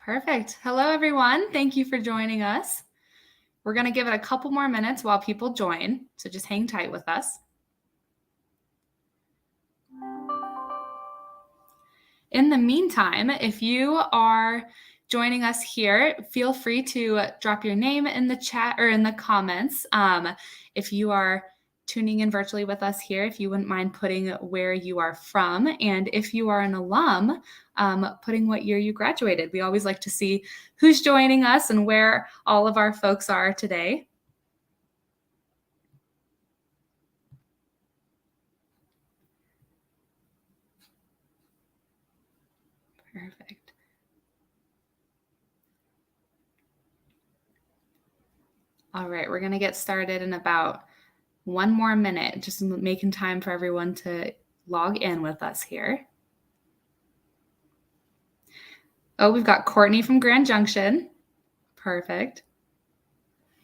Perfect. Hello, everyone. Thank you for joining us. We're going to give it a couple more minutes while people join, so just hang tight with us. In the meantime, if you are joining us here, feel free to drop your name in the chat or in the comments. If you are tuning in virtually with us here, if you wouldn't mind putting where you are from, and if you are an alum, putting what year you graduated. We always like to see who's joining us and where all of our folks are today. Perfect. All right, we're going to get started in about one more minute, just making time for everyone to log in with us here. Oh, we've got Courtney from Grand Junction. Perfect.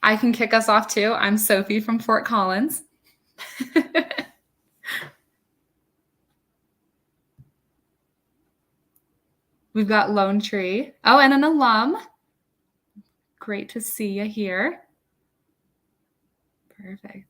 I can kick us off too. I'm Sophie from Fort Collins. We've got Lone Tree. Oh, and an alum. Great to see you here. Perfect.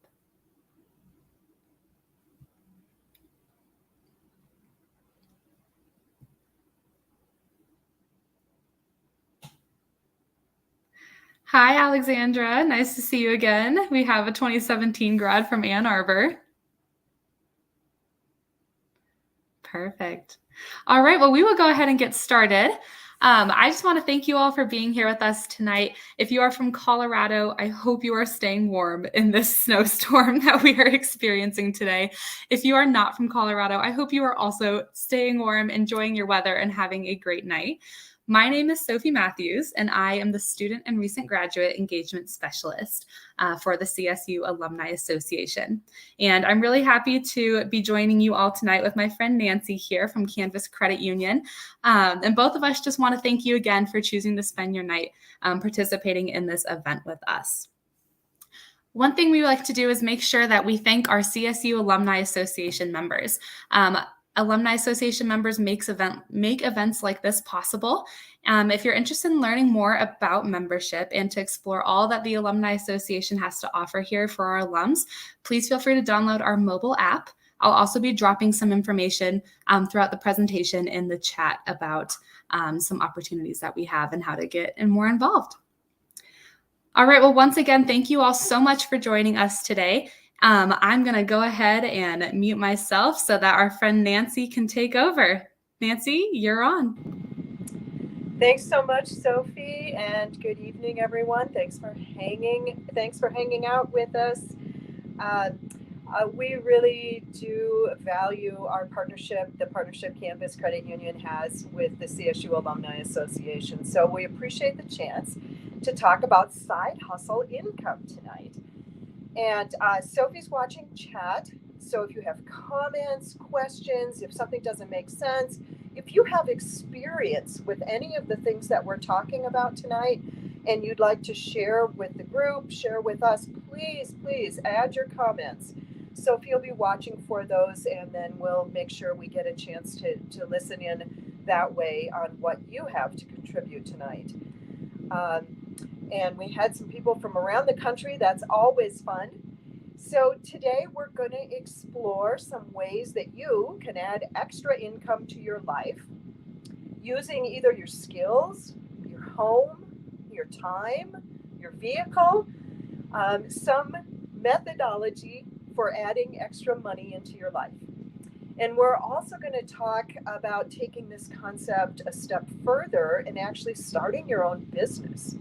Hi, Alexandra. Nice to see you again. We have a 2017 grad from Ann Arbor. Perfect. All right, well, we will go ahead and get started. I just want to thank you all for being here with us tonight. If you are from Colorado, I hope you are staying warm in this snowstorm that we are experiencing today. If you are not from Colorado, I hope you are also staying warm, enjoying your weather, and having a great night. My name is Sophie Matthews, and I am the Student and Recent Graduate Engagement Specialist for the CSU Alumni Association. And I'm really happy to be joining you all tonight with my friend Nancy here from Canvas Credit Union. And both of us just want to thank you again for choosing to spend your night participating in this event with us. One thing we like to do is make sure that we thank our CSU Alumni Association members. Alumni Association members make events like this possible. If you're interested in learning more about membership and to explore all that the Alumni Association has to offer here for our alums, please feel free to download our mobile app. I'll also be dropping some information throughout the presentation in the chat about some opportunities that we have and how to get more involved. All right, well, once again, thank you all so much for joining us today. I'm going to go ahead and mute myself so that our friend Nancy can take over. Nancy, you're on. Thanks so much, Sophie, and good evening, everyone. Thanks for hanging out with us. We really do value our partnership, the partnership Canvas Credit Union has with the CSU Alumni Association. So we appreciate the chance to talk about side hustle income tonight. And Sophie's watching chat, so if you have comments, questions, if something doesn't make sense, if you have experience with any of the things that we're talking about tonight and you'd like to share with the group, share with us, please add your comments. Sophie will be watching for those, and then we'll make sure we get a chance to listen in that way on what you have to contribute tonight. And we had some people from around the country. That's always fun. So today we're going to explore some ways that you can add extra income to your life using either your skills, your home, your time, your vehicle, some methodology for adding extra money into your life. And we're also going to talk about taking this concept a step further and actually starting your own business.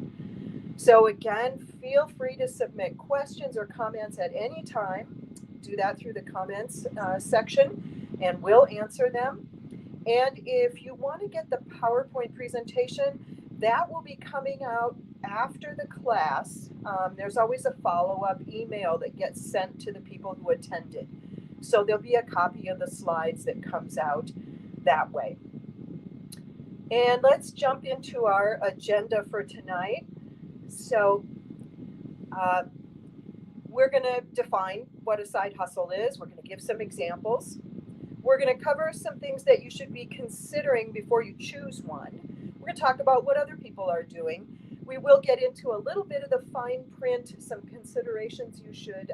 So again, feel free to submit questions or comments at any time. Do that through the comments section, and we'll answer them. And if you want to get the PowerPoint presentation, that will be coming out after the class. There's always a follow-up email that gets sent to the people who attended. So there'll be a copy of the slides that comes out that way. And let's jump into our agenda for tonight. So we're going to define what a side hustle is. We're going to give some examples. We're going to cover some things that you should be considering before you choose one. We're going to talk about what other people are doing. We will get into a little bit of the fine print, some considerations you should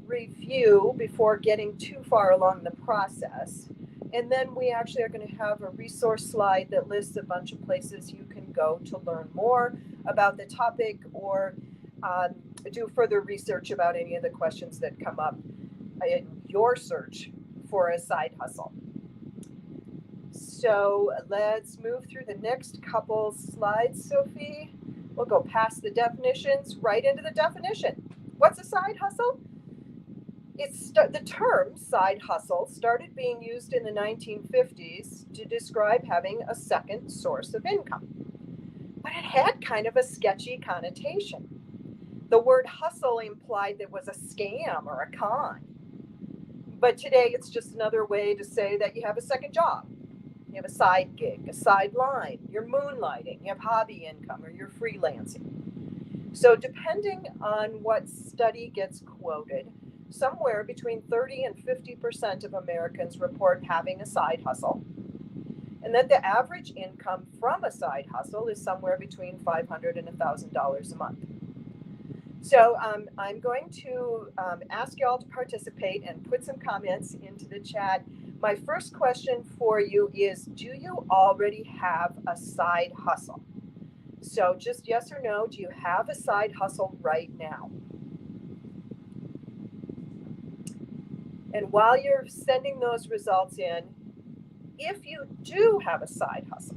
review before getting too far along the process. And then we actually are going to have a resource slide that lists a bunch of places you can go to learn more about the topic or do further research about any of the questions that come up in your search for a side hustle. So let's move through the next couple slides, Sophie. We'll go past the definitions, right into the definition. What's a side hustle? The term side hustle started being used in the 1950s to describe having a second source of income. But it had kind of a sketchy connotation. The word hustle implied there was a scam or a con. But today it's just another way to say that you have a second job. You have a side gig, a sideline, you're moonlighting, you have hobby income, or you're freelancing. So depending on what study gets quoted, somewhere between 30 and 50% of Americans report having a side hustle, and that the average income from a side hustle is somewhere between $500 and $1,000 a month. So I'm going to ask you all to participate and put some comments into the chat. My first question for you is, do you already have a side hustle? So just yes or no, do you have a side hustle right now? And while you're sending those results in, if you do have a side hustle,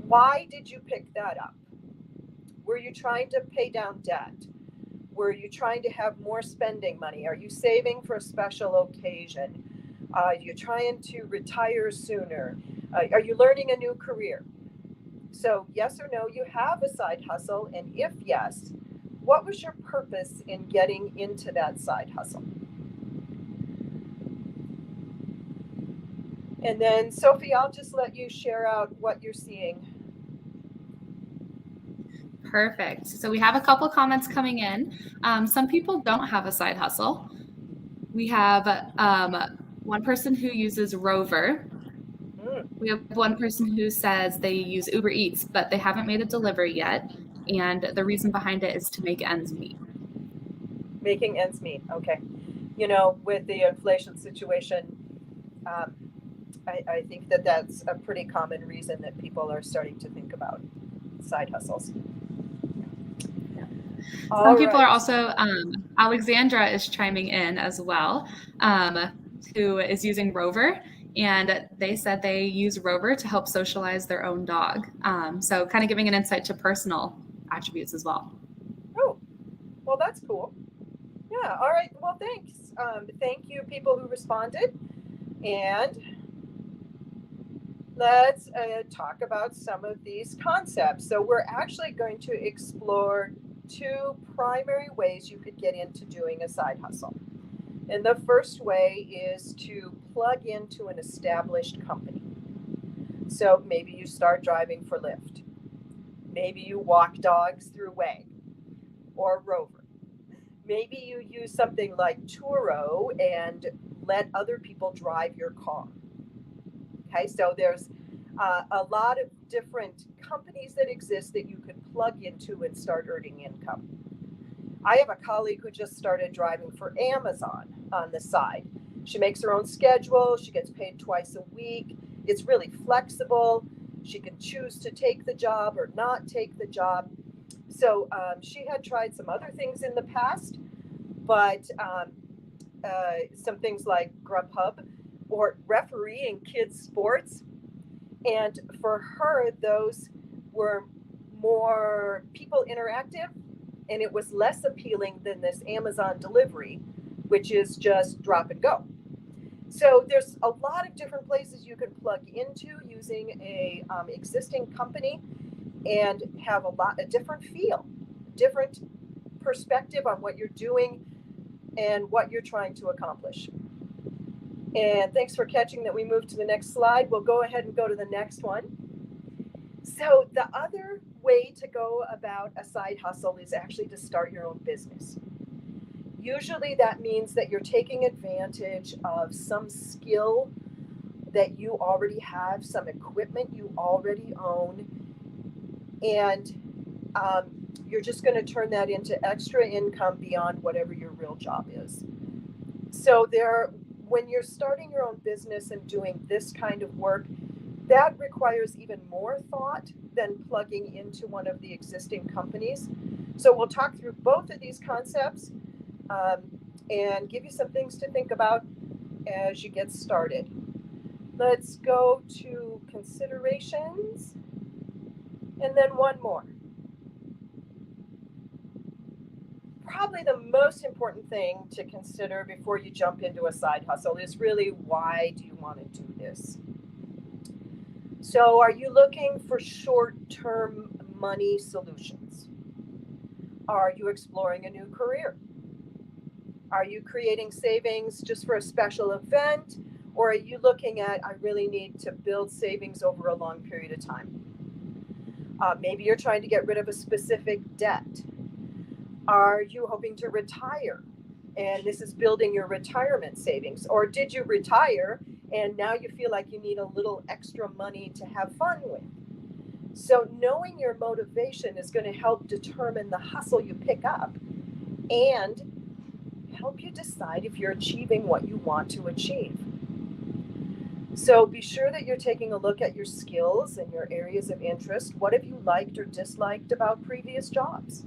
why did you pick that up? Were you trying to pay down debt? Were you trying to have more spending money? Are you saving for a special occasion? Are you trying to retire sooner? Are you learning a new career? So yes or no, you have a side hustle. And if yes, what was your purpose in getting into that side hustle? And then Sophie, I'll just let you share out what you're seeing. Perfect. So we have a couple comments coming in. Some people don't have a side hustle. We have one person who uses Rover. We have one person who says they use Uber Eats, but they haven't made a delivery yet. And the reason behind it is to make ends meet. Making ends meet. Okay. You know, with the inflation situation, I think that that's a pretty common reason that people are starting to think about side hustles. Some people are also, Alexandra is chiming in as well, who is using Rover. And they said they use Rover to help socialize their own dog. So kind of giving an insight to personal attributes as well. Oh, well, that's cool. Yeah. All right. Well, thanks. Thank you, people who responded. And let's talk about some of these concepts. So we're actually going to explore two primary ways you could get into doing a side hustle. And the first way is to plug into an established company. So maybe you start driving for Lyft. Maybe you walk dogs through Wag or Rover. Maybe you use something like Turo and let other people drive your car. Okay, so there's a lot of different companies that exist that you could plug into and start earning income. I have a colleague who just started driving for Amazon on the side. She makes her own schedule. She gets paid twice a week. It's really flexible. She can choose to take the job or not take the job. So she had tried some other things in the past, but some things like Grubhub or refereeing kids' sports. And for her, those were more people interactive, and it was less appealing than this Amazon delivery, which is just drop and go. So there's a lot of different places you can plug into using a existing company and have a different feel, different perspective on what you're doing and what you're trying to accomplish. And thanks for catching that we moved to the next slide. We'll go ahead and go to the next one. So the other way to go about a side hustle is actually to start your own business. Usually that means that you're taking advantage of some skill that you already have, some equipment you already own, and you're just going to turn that into extra income beyond whatever your real job is. So when you're starting your own business and doing this kind of work, that requires even more thought than plugging into one of the existing companies. So we'll talk through both of these concepts and give you some things to think about as you get started. Let's go to considerations and then one more. Probably the most important thing to consider before you jump into a side hustle is really, why do you want to do this? So are you looking for short-term money solutions? Are you exploring a new career? Are you creating savings just for a special event? Or are you looking at, I really need to build savings over a long period of time? Maybe you're trying to get rid of a specific debt. Are you hoping to retire? And this is building your retirement savings. Or did you retire and now you feel like you need a little extra money to have fun with? So knowing your motivation is going to help determine the hustle you pick up and help you decide if you're achieving what you want to achieve. So be sure that you're taking a look at your skills and your areas of interest. What have you liked or disliked about previous jobs?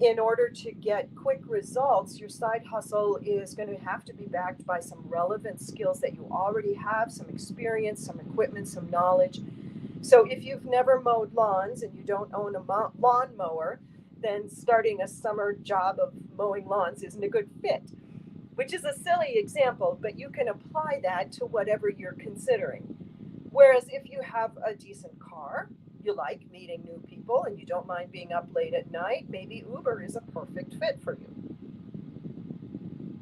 In order to get quick results, your side hustle is going to have to be backed by some relevant skills that you already have, some experience, some equipment, some knowledge. So if you've never mowed lawns and you don't own a lawnmower, then starting a summer job of mowing lawns isn't a good fit, which is a silly example, but you can apply that to whatever you're considering. Whereas if you have a decent car, you like meeting new people, and you don't mind being up late at night, maybe Uber is a perfect fit for you.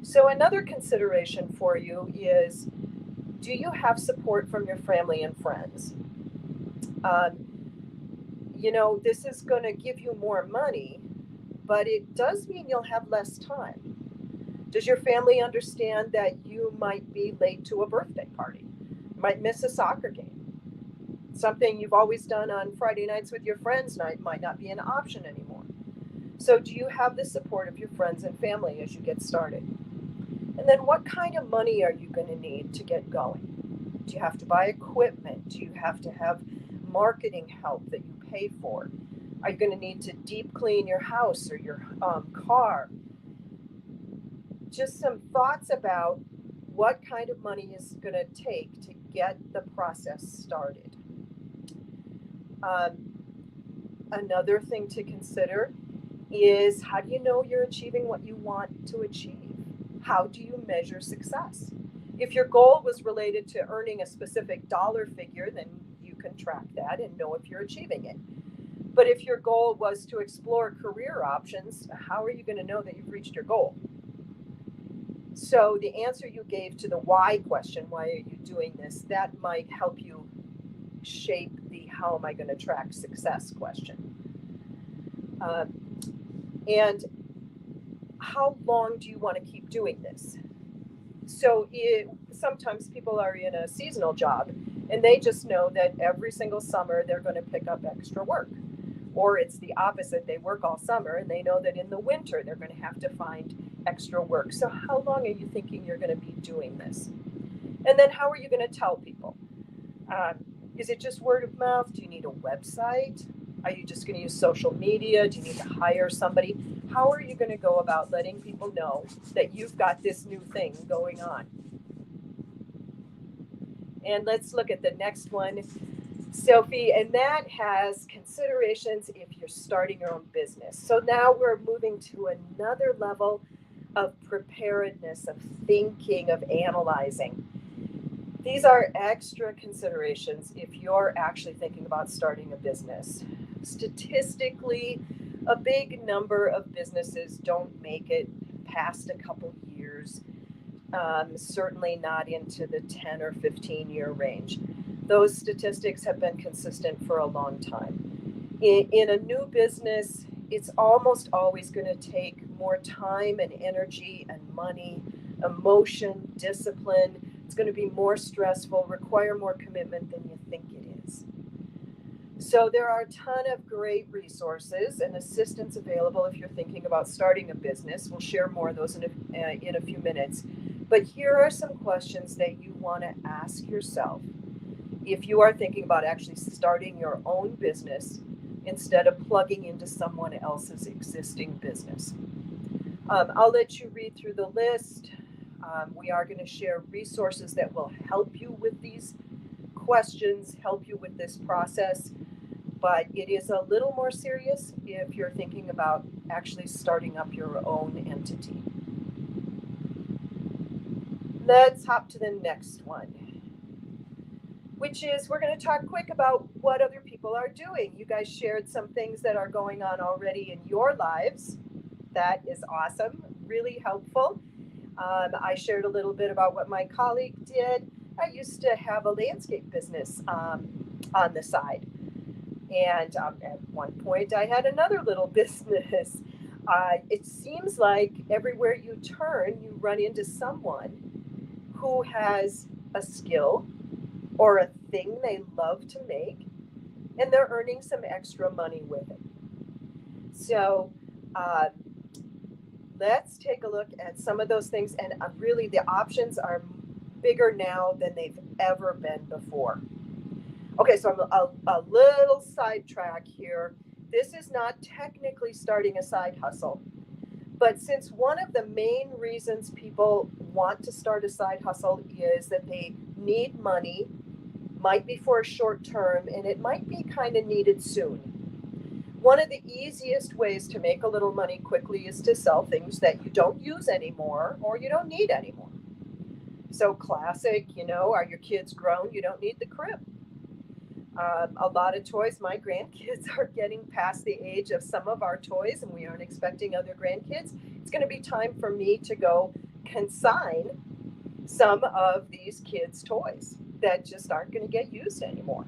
So another consideration for you is, do you have support from your family and friends? This is going to give you more money, but it does mean you'll have less time. Does your family understand that you might be late to a birthday party? You might miss a soccer game? Something you've always done on Friday nights with your friends might not be an option anymore. So do you have the support of your friends and family as you get started? And then what kind of money are you going to need to get going? Do you have to buy equipment? Do you have to have marketing help that you pay for? Are you going to need to deep clean your house or your car? Just some thoughts about what kind of money is going to take to get the process started. Another thing to consider is, how do you know you're achieving what you want to achieve? How do you measure success? If your goal was related to earning a specific dollar figure, then you can track that and know if you're achieving it. But if your goal was to explore career options, how are you going to know that you've reached your goal? So the answer you gave to the why question, why are you doing this, that might help you shape the how am I going to track success question. And how long do you want to keep doing this? So sometimes people are in a seasonal job and they just know that every single summer they're going to pick up extra work. Or it's the opposite, they work all summer and they know that in the winter they're going to have to find extra work. So how long are you thinking you're going to be doing this? And then how are you going to tell people? Is it just word of mouth? Do you need a website? Are you just going to use social media? Do you need to hire somebody? How are you going to go about letting people know that you've got this new thing going on? And let's look at the next one, Sophie, and that has considerations if you're starting your own business. So now we're moving to another level of preparedness, of thinking, of analyzing. These are extra considerations if you're actually thinking about starting a business. Statistically, a big number of businesses don't make it past a couple years, certainly not into the 10 or 15-year range. Those statistics have been consistent for a long time. In a new business, it's almost always going to take more time and energy and money, emotion, discipline, It's going to be more stressful, require more commitment than you think it is. So there are a ton of great resources and assistance available if you're thinking about starting a business. We'll share more of those in a few minutes. But here are some questions that you want to ask yourself if you are thinking about actually starting your own business instead of plugging into someone else's existing business. I'll let you read through the list. We are going to share resources that will help you with these questions, help you with this process. But it is a little more serious if you're thinking about actually starting up your own entity. Let's hop to the next one, which is we're going to talk quick about what other people are doing. You guys shared some things that are going on already in your lives. That is awesome, really helpful. I shared a little bit about what my colleague did. I used to have a landscape business on the side. And at one point, I had another little business. It seems like everywhere you turn, you run into someone who has a skill or a thing they love to make, and they're earning some extra money with it. So let's take a look at some of those things. And really, the options are bigger now than they've ever been before. Okay, so I'm a little sidetrack here. This is not technically starting a side hustle, but since one of the main reasons people want to start a side hustle is that they need money, might be for a short term, and it might be kind of needed soon. One of the easiest ways to make a little money quickly is to sell things that you don't use anymore or you don't need anymore. So classic, are your kids grown? You don't need the crib. A lot of toys. My grandkids are getting past the age of some of our toys, and we aren't expecting other grandkids. It's going to be time for me to go consign some of these kids' toys that just aren't going to get used anymore.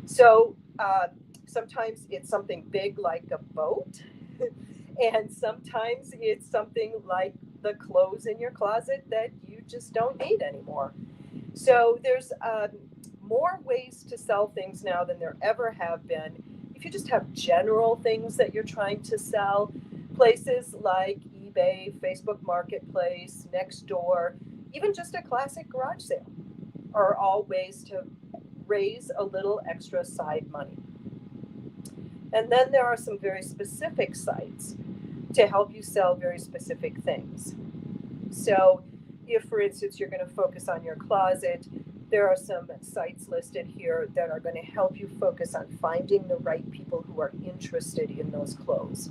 So sometimes it's something big like a boat, and sometimes it's something like the clothes in your closet that you just don't need anymore. So there's more ways to sell things now than there ever have been. If you just have general things that you're trying to sell, places like eBay, Facebook Marketplace, Nextdoor, even just a classic garage sale are all ways to raise a little extra side money. And then there are some very specific sites to help you sell very specific things. So if, for instance, you're going to focus on your closet, there are some sites listed here that are going to help you focus on finding the right people who are interested in those clothes.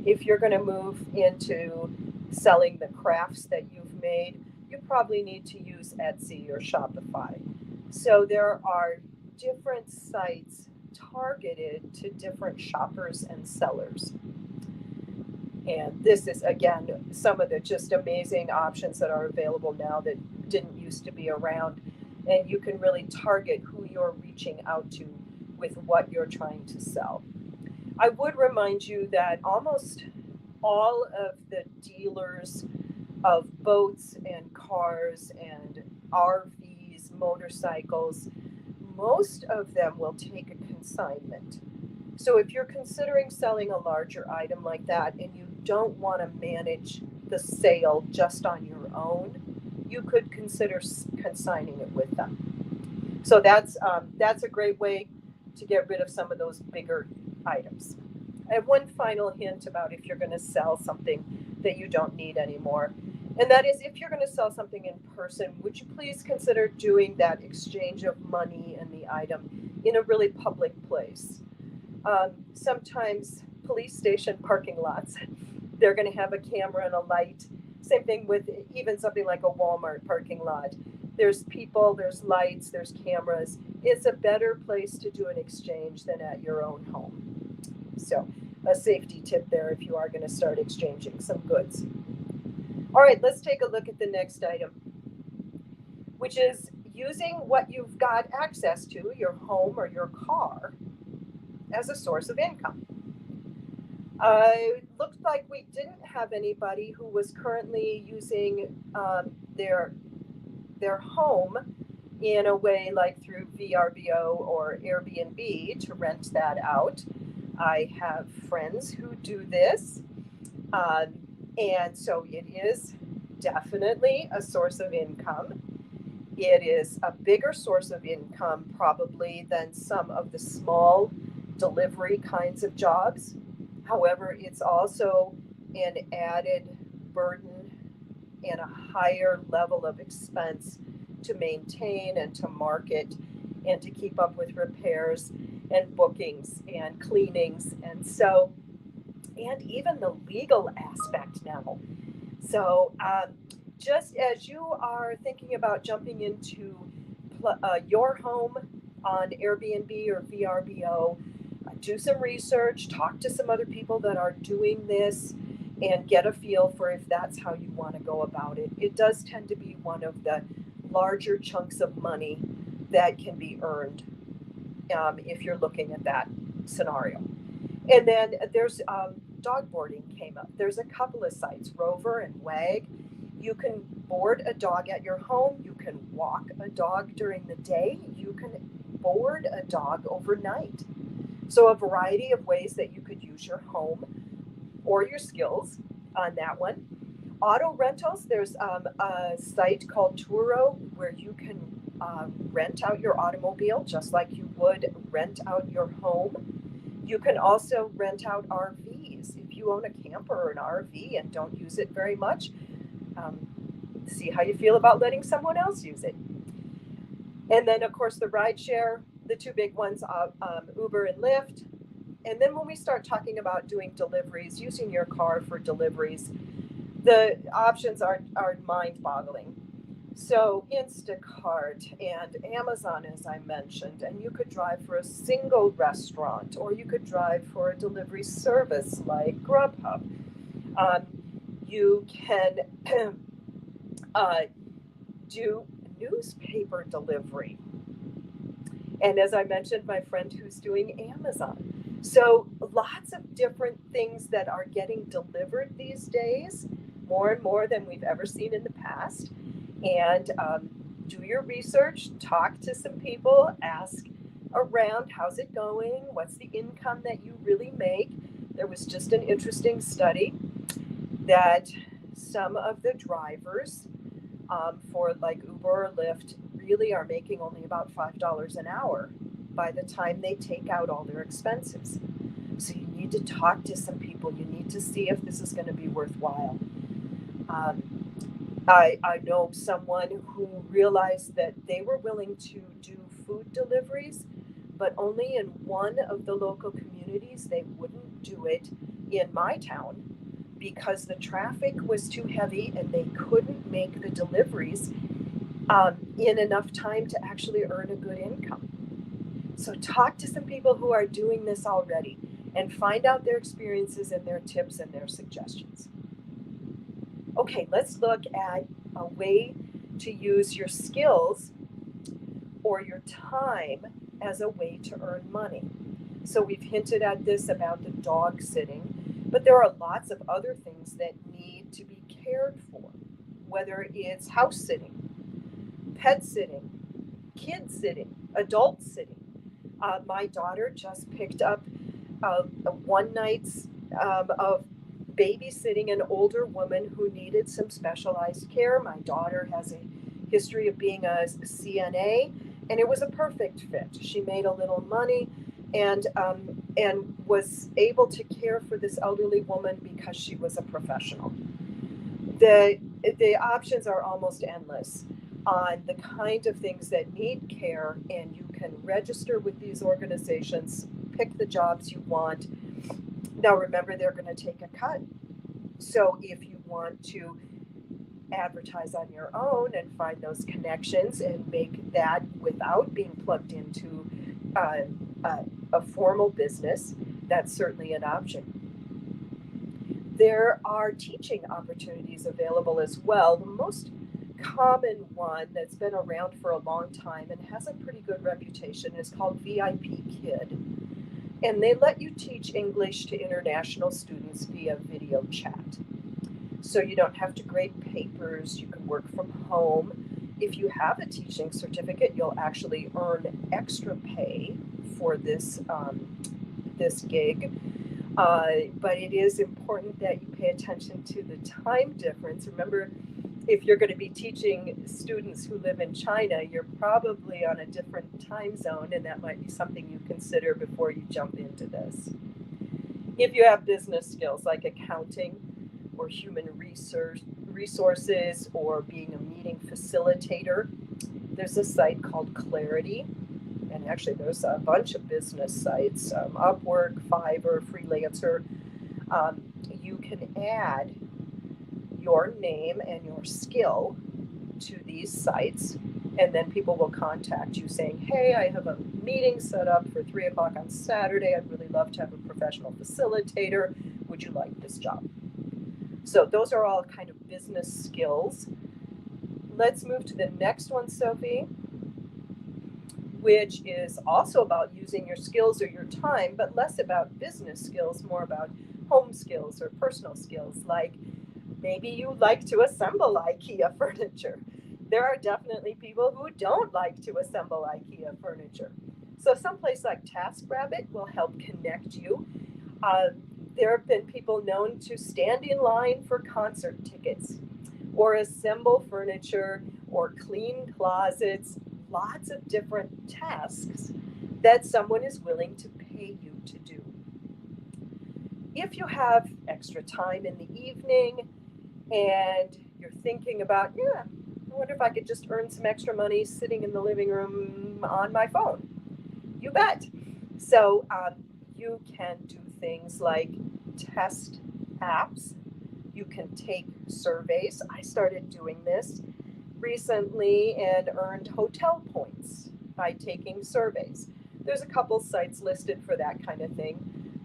If you're going to move into selling the crafts that you've made, you probably need to use Etsy or Shopify. So there are different sites targeted to different shoppers and sellers. And this is, again, some of the just amazing options that are available now that didn't used to be around. And you can really target who you're reaching out to with what you're trying to sell. I would remind you that almost all of the dealers of boats and cars and RVs, motorcycles, most of them will take a consignment. So if you're considering selling a larger item like that and you don't want to manage the sale just on your own, you could consider consigning it with them. So that's a great way to get rid of some of those bigger items. I have one final hint about if you're going to sell something that you don't need anymore. And that is, if you're going to sell something in person, would you please consider doing that exchange of money and the item in a really public place? Sometimes police station parking lots, they're going to have a camera and a light. Same thing with even something like a Walmart parking lot. There's people, there's lights, there's cameras. It's a better place to do an exchange than at your own home. So a safety tip there if you are going to start exchanging some goods. All right, let's take a look at the next item, which is using what you've got access to, your home or your car, as a source of income. It looked like we didn't have anybody who was currently using their their home in a way like through VRBO or Airbnb to rent that out. I have friends who do this. Um, and so it is definitely a source of income. It is a bigger source of income probably than some of the small delivery kinds of jobs. However, it's also an added burden and a higher level of expense to maintain and to market and to keep up with repairs and bookings and cleanings. And even the legal aspect now. So, just as you are thinking about jumping into your home on Airbnb or VRBO, do some research, talk to some other people that are doing this, and get a feel for if that's how you want to go about it. It does tend to be one of the larger chunks of money that can be earned if you're looking at that scenario. And then there's dog boarding came up. There's a couple of sites, Rover and Wag. You can board a dog at your home. You can walk a dog during the day. You can board a dog overnight. So a variety of ways that you could use your home or your skills on that one. Auto rentals, there's a site called Turo where you can rent out your automobile just like you would rent out your home. You can also rent out RVs. If you own a camper or an RV and don't use it very much, see how you feel about letting someone else use it. And then, of course, the rideshare, the two big ones, Uber and Lyft. And then when we start talking about doing deliveries, using your car for deliveries, the options are mind-boggling. So Instacart and Amazon, as I mentioned, and you could drive for a single restaurant, or you could drive for a delivery service like Grubhub. You can do newspaper delivery. And as I mentioned, my friend who's doing Amazon. So lots of different things that are getting delivered these days, more and more than we've ever seen in the past. And do your research, talk to some people, ask around, how's it going? What's the income that you really make? There was just an interesting study that some of the drivers for like Uber or Lyft really are making only about $5 an hour by the time they take out all their expenses. So you need to talk to some people. You need to see if this is going to be worthwhile. I know someone who realized that they were willing to do food deliveries, but only in one of the local communities. They wouldn't do it in my town because the traffic was too heavy and they couldn't make the deliveries in enough time to actually earn a good income. So talk to some people who are doing this already and find out their experiences and their tips and their suggestions. Okay, let's look at a way to use your skills or your time as a way to earn money. So we've hinted at this about the dog sitting, but there are lots of other things that need to be cared for, whether it's house sitting, pet sitting, kid sitting, adult sitting. My daughter just picked up a one night's of babysitting an older woman who needed some specialized care. My daughter has a history of being a CNA, and it was a perfect fit. She made a little money and was able to care for this elderly woman because she was a professional. The options are almost endless on the kind of things that need care, and you can register with these organizations, pick the jobs you want. Now remember, they're going to take a cut. So if you want to advertise on your own and find those connections and make that without being plugged into a formal business, that's certainly an option. There are teaching opportunities available as well. The most common one that's been around for a long time and has a pretty good reputation is called VIP Kid. And they let you teach English to international students via video chat. So you don't have to grade papers, you can work from home, If you have a teaching certificate, you'll actually earn extra pay for this gig. But it is important that you pay attention to the time difference. Remember, if you're going to be teaching students who live in China, you're probably on a different time zone, and that might be something you consider before you jump into this. If you have business skills like accounting or human resources or being a meeting facilitator, there's a site called Clarity. And actually, there's a bunch of business sites, Upwork, Fiverr, Freelancer. You can add your name and your skill to these sites, and then people will contact you saying, hey, I have a meeting set up for 3 o'clock on Saturday. I'd really love to have a professional facilitator. Would you like this job? So those are all kind of business skills. Let's move to the next one, Sophie, which is also about using your skills or your time, but less about business skills, more about home skills or personal skills. Like maybe you like to assemble IKEA furniture. There are definitely people who don't like to assemble IKEA furniture. So someplace like TaskRabbit will help connect you. There have been people known to stand in line for concert tickets or assemble furniture or clean closets, lots of different tasks that someone is willing to pay you to do. If you have extra time in the evening and you're thinking about, I wonder if I could just earn some extra money sitting in the living room on my phone. You bet. So you can do things like test apps. You can take surveys. I started doing this recently and earned hotel points by taking surveys. There's a couple sites listed for that kind of thing.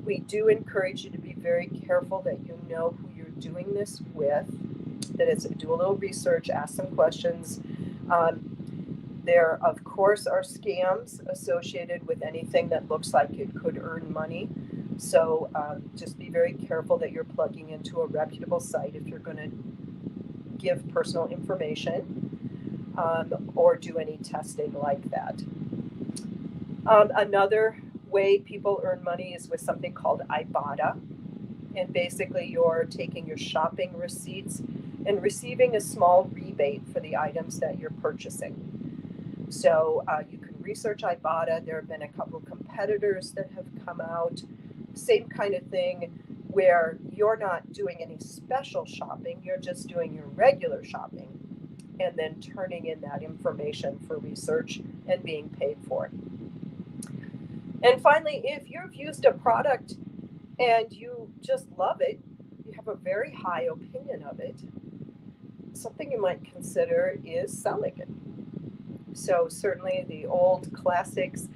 We do encourage you to be very careful that you know who you're doing this with, that is, do a little research, ask some questions. There, of course, are scams associated with anything that looks like it could earn money. So just be very careful that you're plugging into a reputable site if you're going to give personal information or do any testing like that. Another way people earn money is with something called Ibotta. And basically you're taking your shopping receipts and receiving a small rebate for the items that you're purchasing. So you can research Ibotta. There have been a couple competitors that have come out. Same kind of thing where you're not doing any special shopping. You're just doing your regular shopping and then turning in that information for research and being paid for it. And finally, if you've used a product and you just love it, you have a very high opinion of it, something you might consider is selling it. So certainly the old classics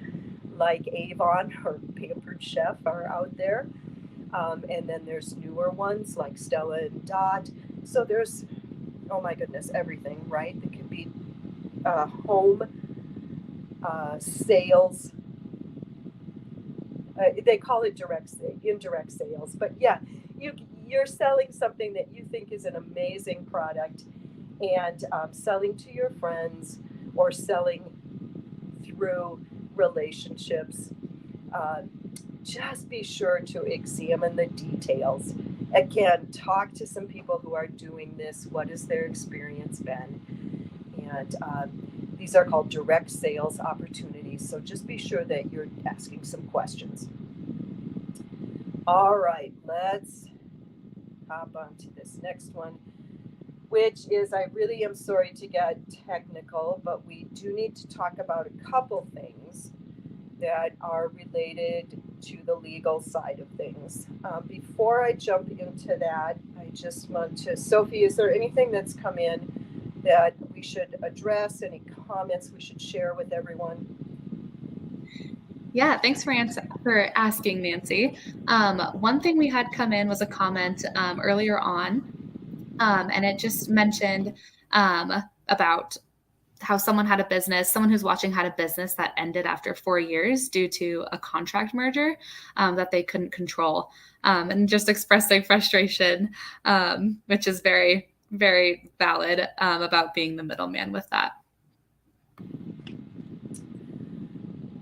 like Avon or Pampered Chef are out there. And then there's newer ones like Stella and Dot. So there's, oh my goodness, everything, right? It could be home sales. They call it indirect sales. But yeah, you're selling something that you think is an amazing product and selling to your friends or selling through relationships. Just be sure to examine the details. Again, talk to some people who are doing this. What has their experience been? And these are called direct sales opportunities. So just be sure that you're asking some questions. All right, let's hop on to this next one, which is, I really am sorry to get technical, but we do need to talk about a couple things that are related to the legal side of things. Before I jump into that, I just want to, Sophie, is there anything that's come in that we should address, any comments we should share with everyone? Yeah, thanks for asking, Nancy. One thing we had come in was a comment earlier on, and it just mentioned about how someone who's watching had a business that ended after 4 years due to a contract merger that they couldn't control, and just expressing frustration, which is very, very valid about being the middleman with that.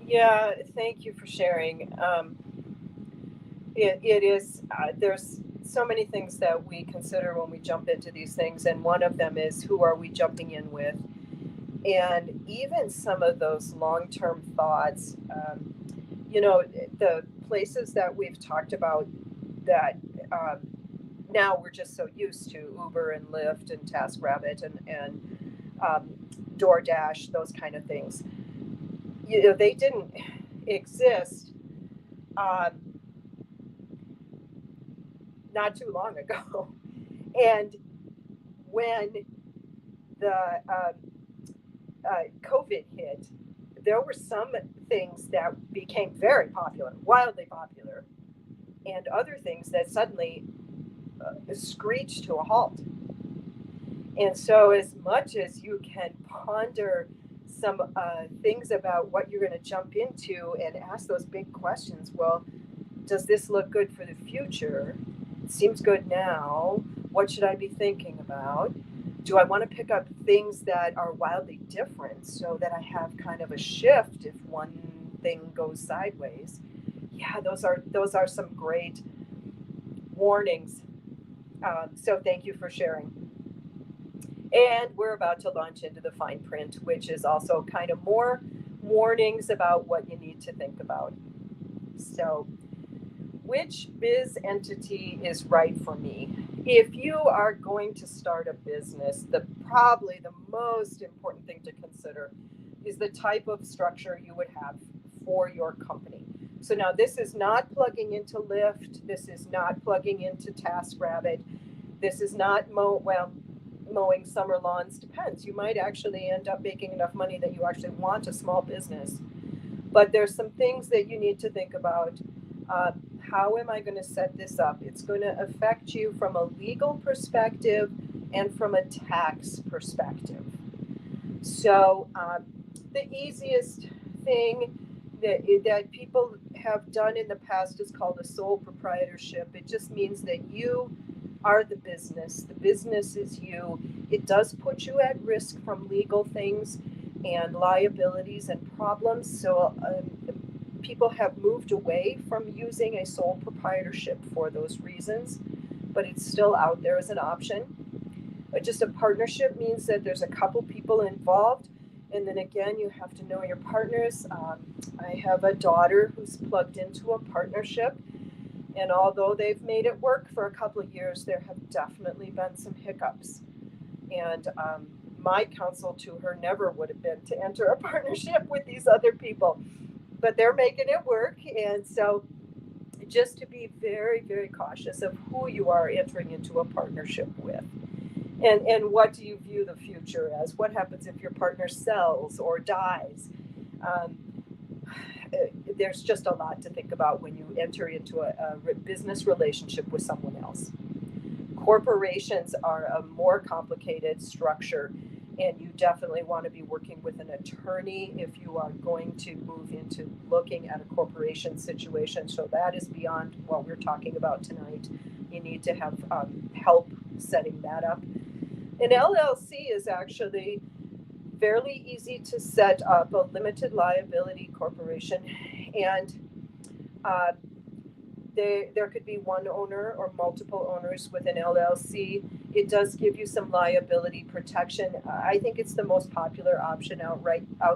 Yeah, thank you for sharing. It is, there's so many things that we consider when we jump into these things, and one of them is who are we jumping in with? And even some of those long term thoughts, you know, the places that we've talked about that um, now we're just so used to Uber and Lyft and TaskRabbit and DoorDash, those kind of things. You know, they didn't exist um, not too long ago. And when the COVID hit, there were some things that became very popular, wildly popular, and other things that suddenly screeched to a halt. And so, as much as you can ponder some things about what you're going to jump into and ask those big questions, well, does this look good for the future? It seems good now. What should I be thinking about? Do I want to pick up things that are wildly different so that I have kind of a shift if one thing goes sideways? Yeah, those are some great warnings. So thank you for sharing. And we're about to launch into the fine print, which is also kind of more warnings about what you need to think about. So, which biz entity is right for me? If you are going to start a business, probably the most important thing to consider is the type of structure you would have for your company. So now this is not plugging into Lyft, this is not plugging into TaskRabbit, this is not mowing summer lawns. Depends. You might actually end up making enough money that you actually want a small business. But there's some things that you need to think about. How am I going to set this up? It's going to affect you from a legal perspective and from a tax perspective. So the easiest thing that people have done in the past is called a sole proprietorship. It just means that you are the business is you. It does put you at risk from legal things and liabilities and problems. So people have moved away from using a sole proprietorship for those reasons, but it's still out there as an option. Just a partnership means that there's a couple people involved, and then again, you have to know your partners. I have a daughter who's plugged into a partnership, and although they've made it work for a couple of years, there have definitely been some hiccups. And my counsel to her never would have been to enter a partnership with these other people, but they're making it work. And so just to be very, very cautious of who you are entering into a partnership with. And what do you view the future as? What happens if your partner sells or dies? Um, there's just a lot to think about when you enter into a business relationship with someone else. Corporations are a more complicated structure, and you definitely want to be working with an attorney if you are going to move into looking at a corporation situation. So that is beyond what we're talking about tonight. You need to have help setting that up. An LLC is actually fairly easy to set up, a limited liability corporation, and uh, there could be one owner or multiple owners with an LLC. It does give you some liability protection. I think it's the most popular option out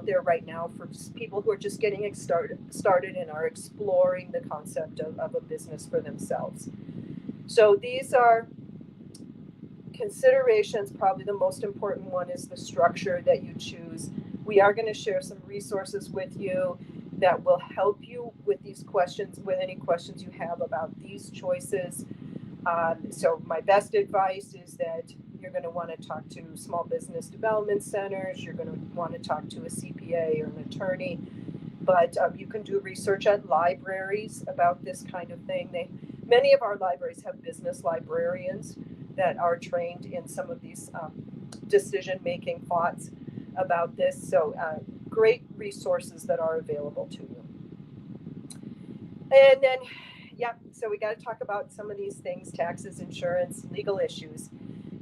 there right now for people who are just getting started and are exploring the concept of a business for themselves. So these are considerations. Probably the most important one is the structure that you choose. We are going to share some resources with you that will help you with these questions, with any questions you have about these choices. So my best advice is that you're going to want to talk to small business development centers. You're going to want to talk to a CPA or an attorney. But you can do research at libraries about this kind of thing. Many of our libraries have business librarians that are trained in some of these decision-making thoughts about this. So great resources that are available to you. And then, yeah, so we got to talk about some of these things: taxes, insurance, legal issues.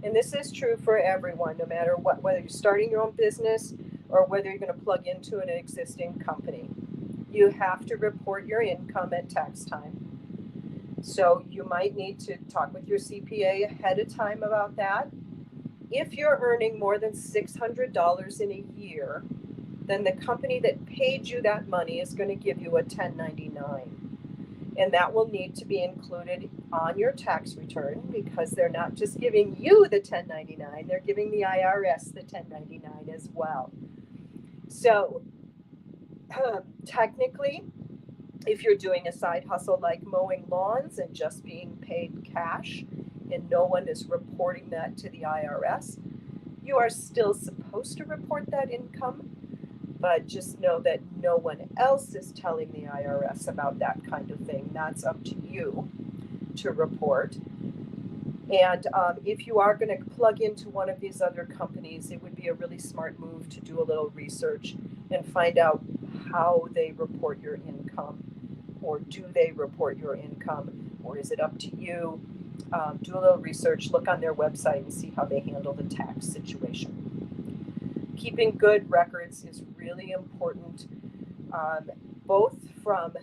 And this is true for everyone, no matter what, whether you're starting your own business or whether you're going to plug into an existing company. you have to report your income at tax time. So you might need to talk with your CPA ahead of time about that. If you're earning more than $600 in a year, then the company that paid you that money is going to give you a 1099. And that will need to be included on your tax return, because they're not just giving you the 1099, they're giving the IRS the 1099 as well. So technically, if you're doing a side hustle like mowing lawns and just being paid cash and no one is reporting that to the IRS, you are still supposed to report that income, but just know that no one else is telling the IRS about that kind of thing. That's up to you to report. And if you are going to plug into one of these other companies, it would be a really smart move to do a little research and find out how they report your income, or do they report your income, or is it up to you? Do a little research, look on their website and see how they handle the tax situation. Keeping good records is really important, both from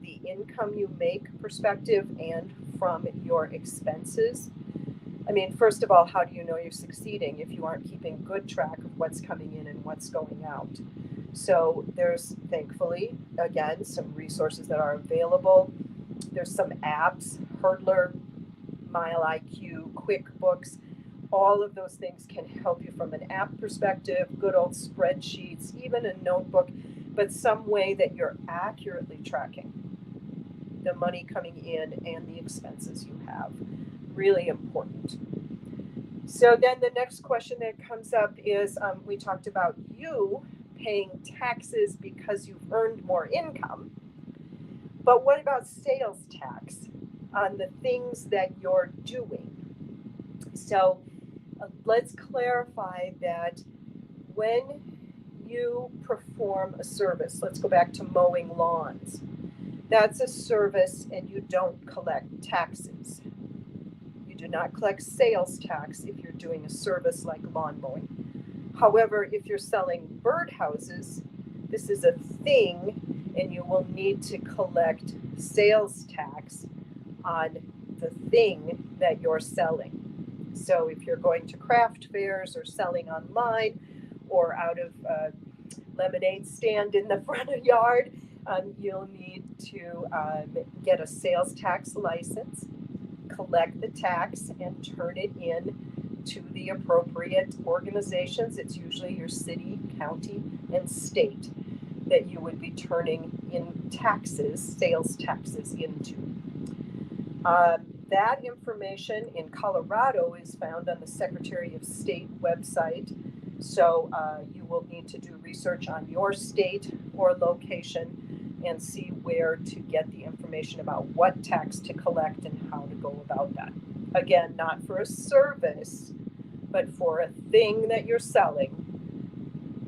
the income you make perspective and from your expenses. I mean, first of all, how do you know you're succeeding if you aren't keeping good track of what's coming in and what's going out? So there's, thankfully, again, some resources that are available. There's some apps, Hurdler, MileIQ, QuickBooks. All of those things can help you from an app perspective, good old spreadsheets, even a notebook, but some way that you're accurately tracking the money coming in and the expenses you have. Really important. So then the next question that comes up is, we talked about you paying taxes because you've earned more income, but what about sales tax on the things that you're doing? So let's clarify that when you perform a service, let's go back to mowing lawns, that's a service and you don't collect taxes. You do not collect sales tax if you're doing a service like lawn mowing. However, if you're selling birdhouses, this is a thing, and you will need to collect sales tax on the thing that you're selling. So if you're going to craft fairs or selling online or out of a lemonade stand in the front yard, you'll need to get a sales tax license, collect the tax, and turn it in to the appropriate organizations. It's usually your city, county, and state that you would be turning in taxes, sales taxes into. That information in Colorado is found on the Secretary of State website. So you will need to do research on your state or location and see where to get the information about what tax to collect and how to go about that. Again, not for a service, but for a thing that you're selling,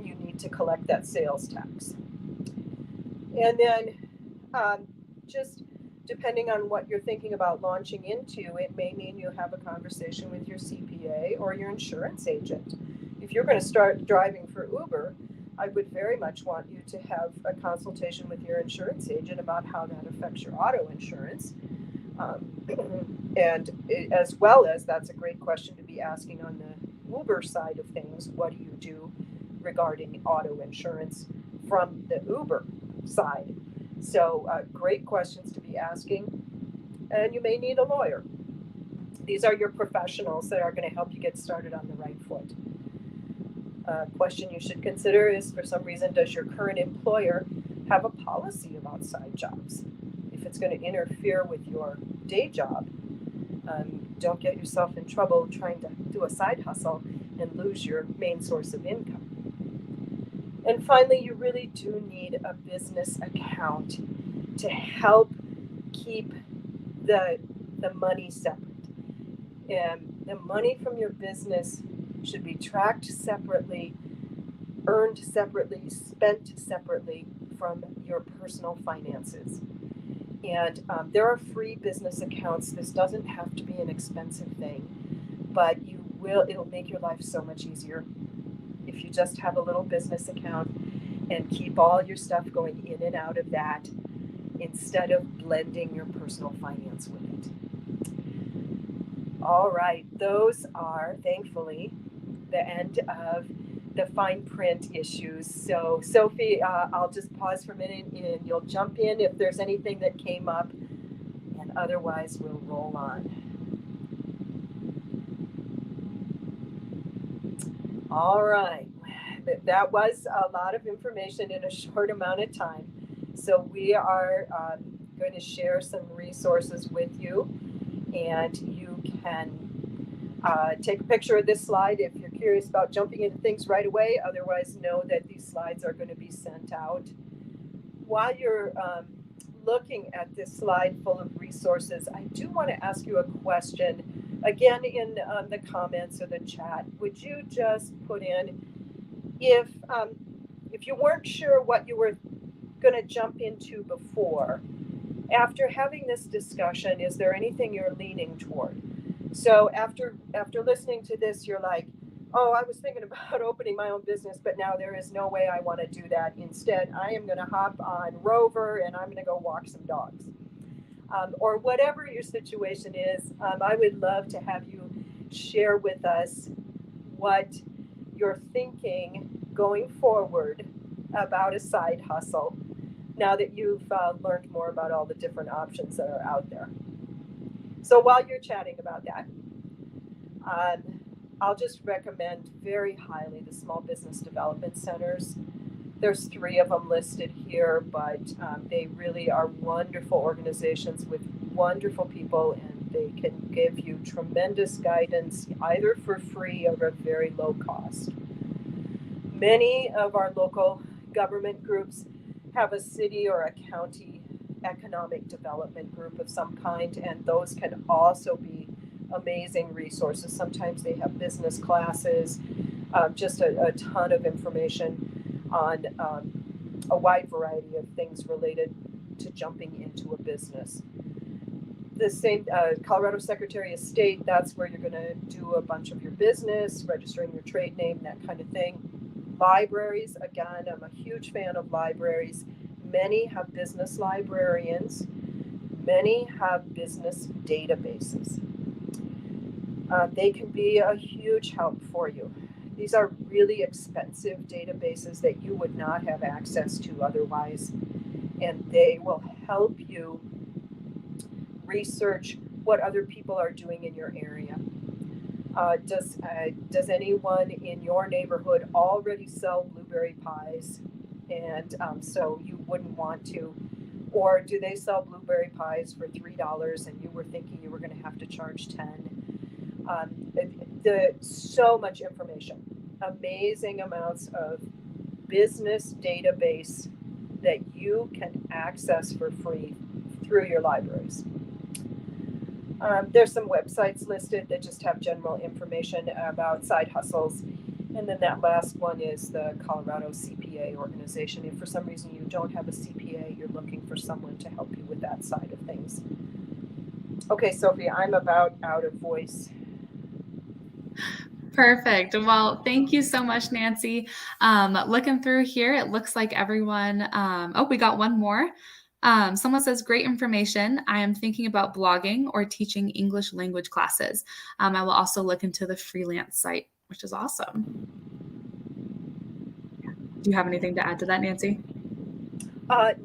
you need to collect that sales tax. And then just depending on what you're thinking about launching into, it may mean you have a conversation with your CPA or your insurance agent. If you're going to start driving for Uber, I would very much want you to have a consultation with your insurance agent about how that affects your auto insurance. And as well as, that's a great question to be asking on the Uber side of things. What do you do regarding auto insurance from the Uber side? So great questions to be asking. And you may need a lawyer. These are your professionals that are going to help you get started on the right foot. A question you should consider is, for some reason, does your current employer have a policy about side jobs? If it's going to interfere with your day job, don't get yourself in trouble trying to do a side hustle and lose your main source of income. And finally, you really do need a business account to help keep the money separate. And the money from your business should be tracked separately, earned separately, spent separately from your personal finances. And there are free business accounts. This doesn't have to be an expensive thing, but it'll make your life so much easier if you just have a little business account. and keep all your stuff going in and out of that instead of blending your personal finance with it. All right, those are thankfully the end of the fine print issues. So Sophie, I'll just pause for a minute and you'll jump in if there's anything that came up, and otherwise we'll roll on. All right, that was a lot of information in a short amount of time. So we are going to share some resources with you, and you can take a picture of this slide if you're curious about jumping into things right away. Otherwise, know that these slides are going to be sent out. While you're looking at this slide full of resources, I do want to ask you a question. Again, in the comments or the chat, would you just put in if you weren't sure what you were going to jump into before, after having this discussion, is there anything you're leaning toward? So after listening to this, you're like, oh, I was thinking about opening my own business, but now there is no way I want to do that. Instead, I am going to hop on Rover and I'm going to go walk some dogs. Or whatever your situation is, I would love to have you share with us what you're thinking going forward about a side hustle now that you've learned more about all the different options that are out there. So while you're chatting about that, I'll just recommend very highly the Small Business Development Centers. There's 3 of them listed here, but they really are wonderful organizations with wonderful people, and they can give you tremendous guidance either for free or at very low cost. Many of our local government groups have a city or a county economic development group of some kind, and those can also be amazing resources. Sometimes they have business classes, just a ton of information on a wide variety of things related to jumping into a business. The same Colorado Secretary of State, that's where you're going to do a bunch of your business, registering your trade name, that kind of thing. Libraries, again, I'm a huge fan of libraries. Many have business librarians. Many have business databases. They can be a huge help for you. These are really expensive databases that you would not have access to otherwise, and they will help you research what other people are doing in your area. Does anyone in your neighborhood already sell blueberry pies, and so you wouldn't want to? Or do they sell blueberry pies for $3 and you were thinking you were going to have to charge $10? So much information, amazing amounts of business database that you can access for free through your libraries. There's some websites listed that just have general information about side hustles. And then that last one is the Colorado CPA organization. If for some reason you don't have a CPA, you're looking for someone to help you with that side of things. Okay, Sophie, I'm about out of voice. Perfect. Well, thank you so much, Nancy. Looking through here, it looks like everyone, we got one more. Someone says, great information. I am thinking about blogging or teaching English language classes. I will also look into the freelance site, which is awesome. Do you have anything to add to that, Nancy?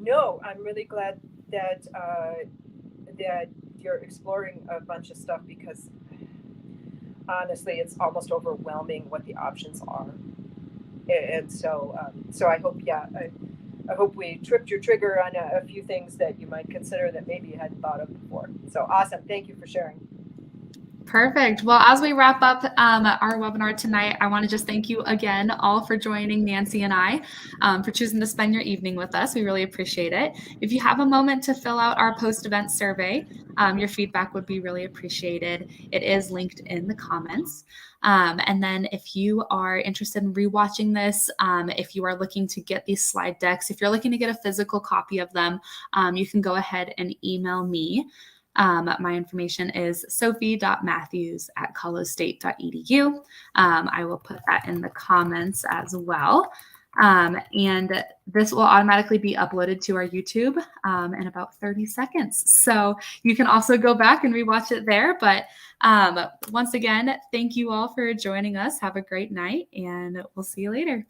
No, I'm really glad that that you're exploring a bunch of stuff, because honestly, it's almost overwhelming what the options are. And so I hope, I hope we tripped your trigger on a few things that you might consider that maybe you hadn't thought of before. So awesome. Thank you for sharing. Perfect. Well, as we wrap up our webinar tonight, I want to just thank you again all for joining Nancy and I, for choosing to spend your evening with us. We really appreciate it. If you have a moment to fill out our post-event survey, your feedback would be really appreciated. It is linked in the comments. And then if you are interested in rewatching this, if you are looking to get these slide decks, if you're looking to get a physical copy of them, you can go ahead and email me. My information is sophie.matthews@colostate.edu. I will put that in the comments as well. And this will automatically be uploaded to our YouTube in about 30 seconds. So you can also go back and rewatch it there. But once again, thank you all for joining us. Have a great night, and we'll see you later.